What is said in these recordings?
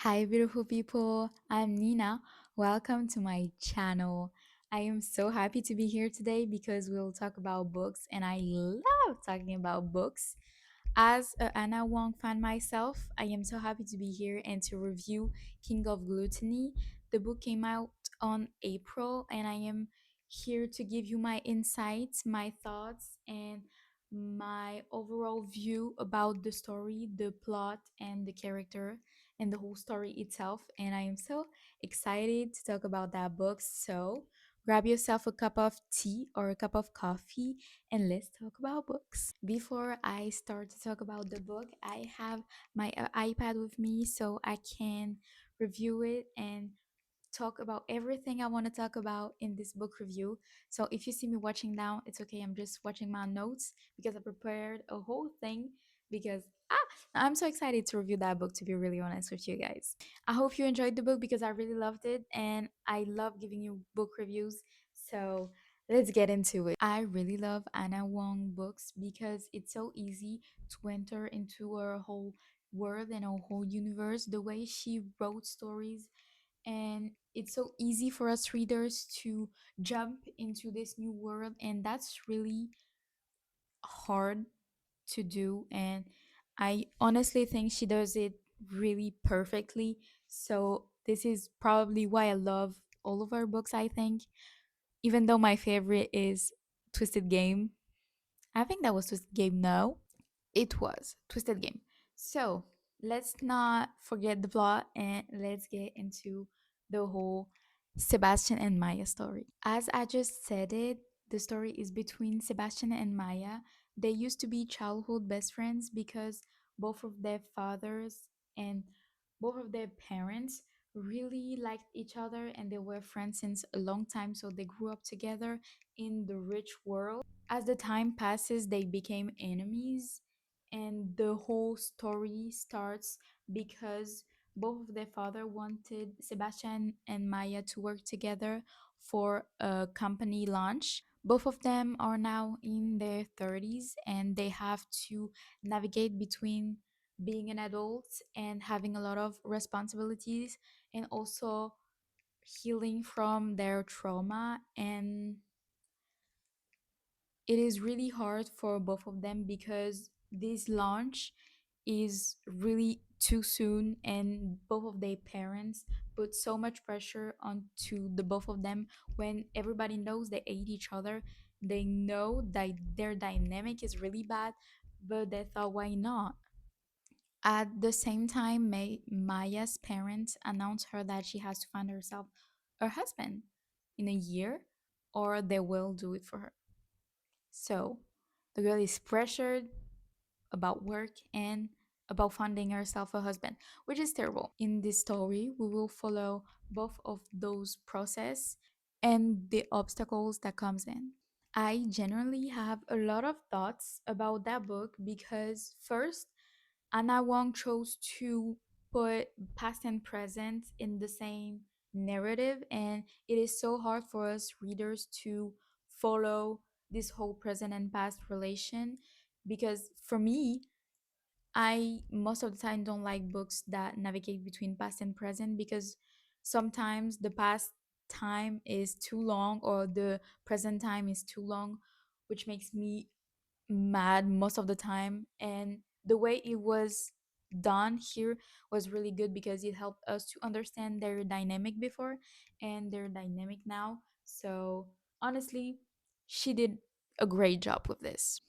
Hi, beautiful people. I'm Nina. Welcome to my channel. I am so happy to be here today because we'll talk about books, and I love talking about books. As a Anna Wong fan myself, I am so happy to be here and to review King of Gluttony. The book came out on April, and I am here to give you my insights, my thoughts, and my overall view about the story, the plot, and the character, and the whole story itself. And I am so excited to talk about that book. So grab yourself a cup of tea or a cup of coffee and let's talk about books. Before I start to talk about the book, I have my iPad with me so I can review it and talk about everything I want to talk about in this book review. So if you see me watching now, it's okay. I'm just watching my notes because I prepared a whole thing because I'm so excited to review that book, to be really honest with you guys. I hope you enjoyed the book because I really loved it and I love giving you book reviews. So let's get into it. I really love Anna Wong books because it's so easy to enter into her whole world and her whole universe. The way she wrote stories, and it's so easy for us readers to jump into this new world, and that's really hard to do, and I honestly think she does it really perfectly. So this is probably why I love all of her books, I think, even though my favorite is Twisted Game. I think that was Twisted Game. No, it was Twisted Game. So let's not forget the plot and let's get into the whole Sebastian and Maya story. As I just said it, the story is between Sebastian and Maya. They used to be childhood best friends because both of their fathers and both of their parents really liked each other and they were friends since a long time. So they grew up together in the rich world. As the time passes, they became enemies, and the whole story starts because both of their father wanted Sebastian and Maya to work together for a company launch. Both of them are now in their 30s and they have to navigate between being an adult and having a lot of responsibilities and also healing from their trauma, and it is really hard for both of them because this launch is really too soon and both of their parents put so much pressure onto the both of them when everybody knows they hate each other. They know that their dynamic is really bad, but they thought, why not? At the same time, Maya's parents announced her that she has to find herself a husband in a year or they will do it for her. So the girl is pressured about work and about finding herself a husband, which is terrible. In this story, we will follow both of those process and the obstacles that comes in. I generally have a lot of thoughts about that book because first, Anna Wong chose to put past and present in the same narrative, and it is so hard for us readers to follow this whole present and past relation because for me, I most of the time don't like books that navigate between past and present because sometimes the past time is too long or the present time is too long, which makes me mad most of the time. And the way it was done here was really good because it helped us to understand their dynamic before and their dynamic now. So honestly, she did a great job with this.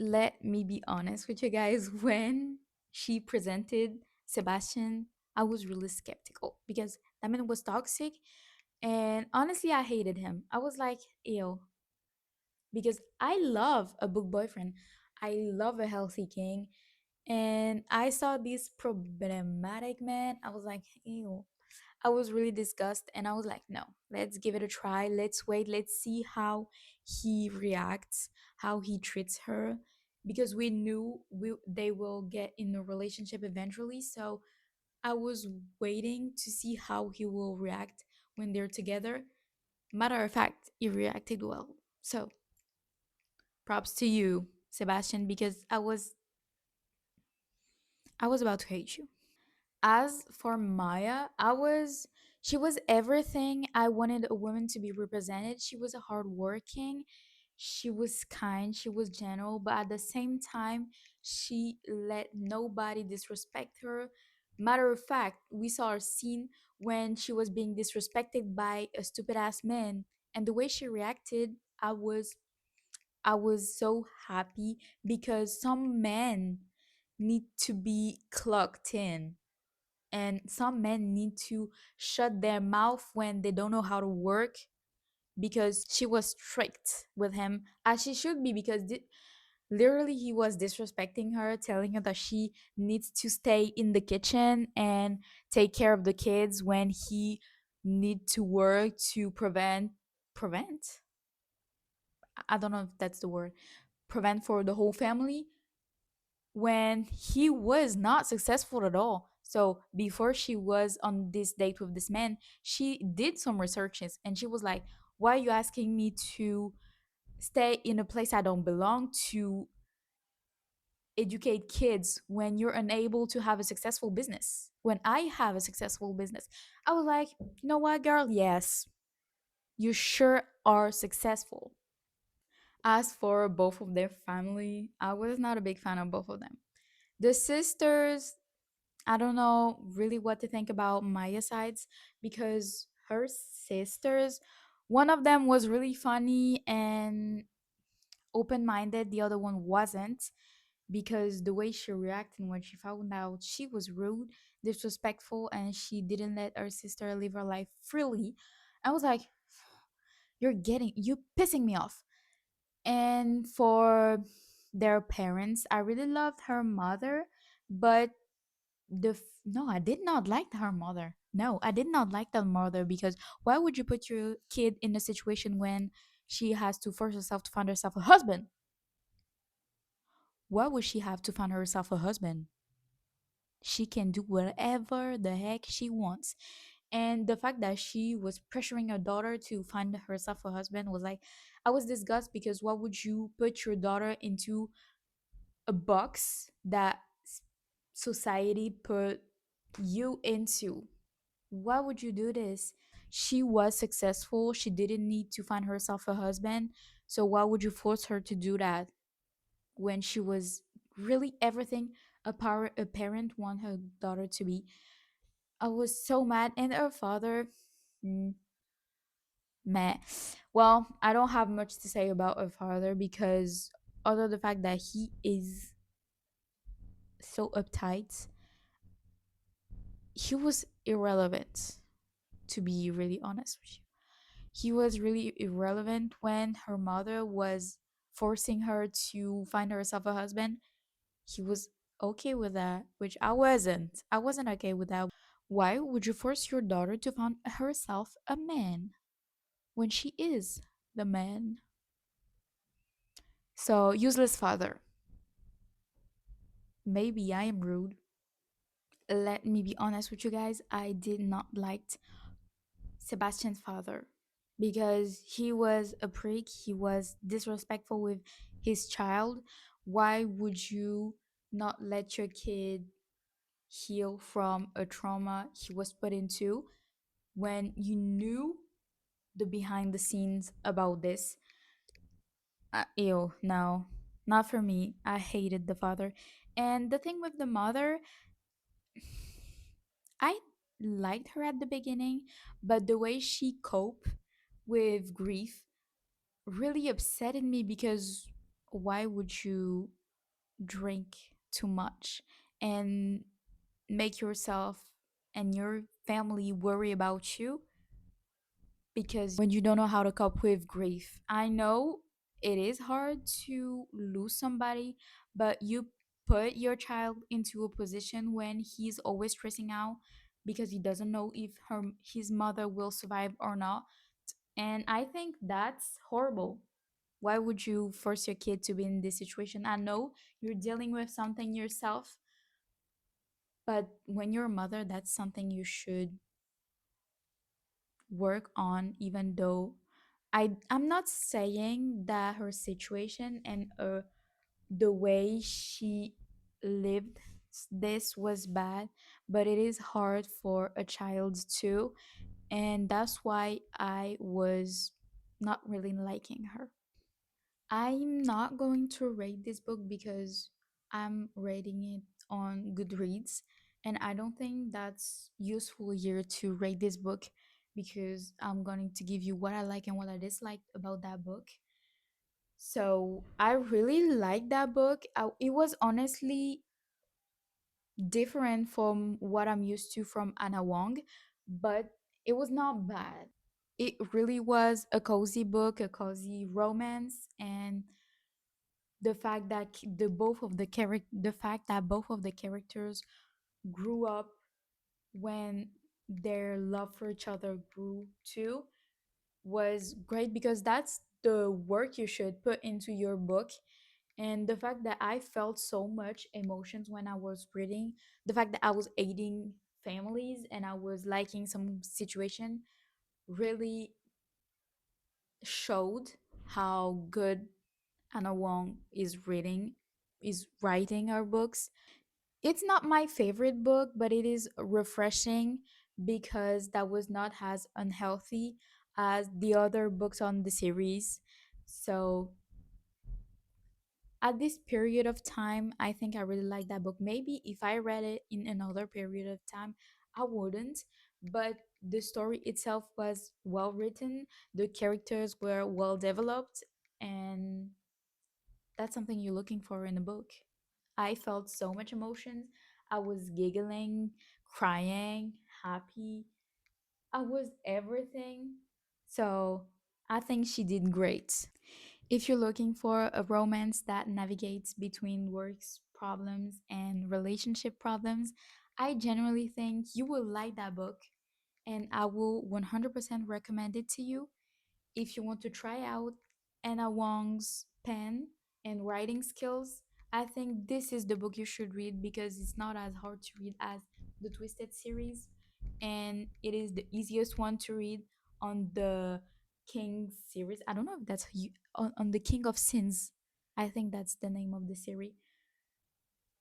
Let me be honest with you guys. When she presented Sebastian, I was really skeptical because that man was toxic, and honestly I hated him. I was like, ew, because I love a book boyfriend. I love a healthy king. And I saw this problematic man. I was like, ew. I was really disgusted and I was like, no, let's give it a try. Let's wait. Let's see how he reacts, how he treats her. Because we knew they will get in a relationship eventually. So I was waiting to see how he will react when they're together. Matter of fact, he reacted well. So props to you, Sebastian, because I was about to hate you. As for Maya, she was everything I wanted a woman to be represented. She was a hardworking, she was kind, she was gentle, but at the same time, she let nobody disrespect her. Matter of fact, we saw a scene when she was being disrespected by a stupid ass man, and the way she reacted, I was I was so happy because some men need to be clocked in, and some men need to shut their mouth when they don't know how to work, because she was strict with him as she should be, because literally he was disrespecting her, telling her that she needs to stay in the kitchen and take care of the kids when he need to work to prevent, I don't know if that's the word, prevent for the whole family, when he was not successful at all. So before she was on this date with this man, she did some researches and she was like, why are you asking me to stay in a place I don't belong to educate kids when you're unable to have a successful business? When I have a successful business, I was like, you know what, girl? Yes, you sure are successful. As for both of their family, I was not a big fan of both of them. The sisters, I don't know really what to think about Maya's sides, because her sisters, one of them was really funny and open minded, the other one wasn't, because the way she reacted when she found out, she was rude, disrespectful, and she didn't let her sister live her life freely. I was like, you pissing me off. And for their parents, I really loved her mother, but no, I did not like her mother. No, I did not like that mother, because why would you put your kid in a situation when she has to force herself to find herself a husband? Why would she have to find herself a husband? She can do whatever the heck she wants. And the fact that she was pressuring her daughter to find herself a husband was like, I was disgusted, because why would you put your daughter into a box that society put you into? Why would you do this? She was successful. She didn't need to find herself a husband. So why would you force her to do that when she was really everything a parent want her daughter to be? I was so mad. And her father, mm, meh. Well, I don't have much to say about her father, because other the fact that he is so uptight, he was irrelevant, to be really honest with you. He was really irrelevant when her mother was forcing her to find herself a husband. He was okay with that, which I wasn't. I wasn't okay with that. Why would you force your daughter to find herself a man when she is the man? So, useless father. Maybe I am rude. Let me be honest with you guys. I did not like Sebastian's father, because he was a prick. He was disrespectful with his child. Why would you not let your kid heal from a trauma he was put into when you knew the behind the scenes about this? Ew, no, not for me. I hated the father. And the thing with the mother, I liked her at the beginning, but the way she coped with grief really upsetted me, because why would you drink too much and make yourself and your family worry about you because when you don't know how to cope with grief? I know it is hard to lose somebody, but you put your child into a position when he's always stressing out because he doesn't know if his mother will survive or not. And I think that's horrible. Why would you force your kid to be in this situation? I know you're dealing with something yourself, but when you're a mother, that's something you should work on, even though I'm not saying that her situation and the way she lived this was bad, but it is hard for a child too. And that's why I was not really liking her. I'm not going to rate this book because I'm rating it on Goodreads, and I don't think that's useful here to rate this book because I'm going to give you what I like and what I dislike about that book. So I really like that book. It was honestly different from what I'm used to from Anna Wong, but it was not bad. It really was a cozy book, a cozy romance, and the fact that the fact that both of the characters grew up when their love for each other grew too was great because that's the work you should put into your book. And the fact that I felt so much emotions when I was reading, the fact that I was aiding families and I was liking some situation really showed how good Anna Wong is writing her books. It's not my favorite book, but it is refreshing because that was not as unhealthy as the other books on the series. So at this period of time, I think I really like that book. Maybe if I read it in another period of time, I wouldn't. But the story itself was well written, the characters were well developed, and that's something you're looking for in a book. I felt so much emotions. I was giggling, crying, happy. I was everything. So I think she did great. If you're looking for a romance that navigates between works problems and relationship problems, I generally think you will like that book and I will 100% recommend it to you. If you want to try out Anna Wong's pen and writing skills, I think this is the book you should read because it's not as hard to read as the Twisted series, and it is the easiest one to read on the King series. I don't know if that's on the King of Sins. I think that's the name of the series.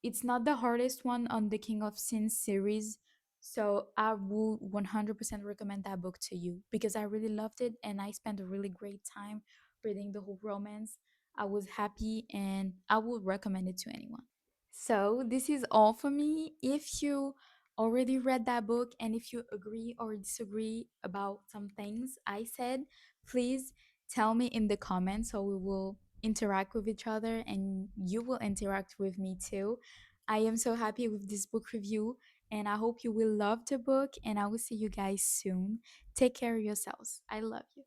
It's not the hardest one on the King of Sins series. So I would 100% recommend that book to you because I really loved it and I spent a really great time reading the whole romance. I was happy and I would recommend it to anyone. So, this is all for me. If you already read that book and if you agree or disagree about some things I said, please tell me in the comments so we will interact with each other and you will interact with me too. I am so happy with this book review and I hope you will love the book and I will see you guys soon. Take care of yourselves. I love you.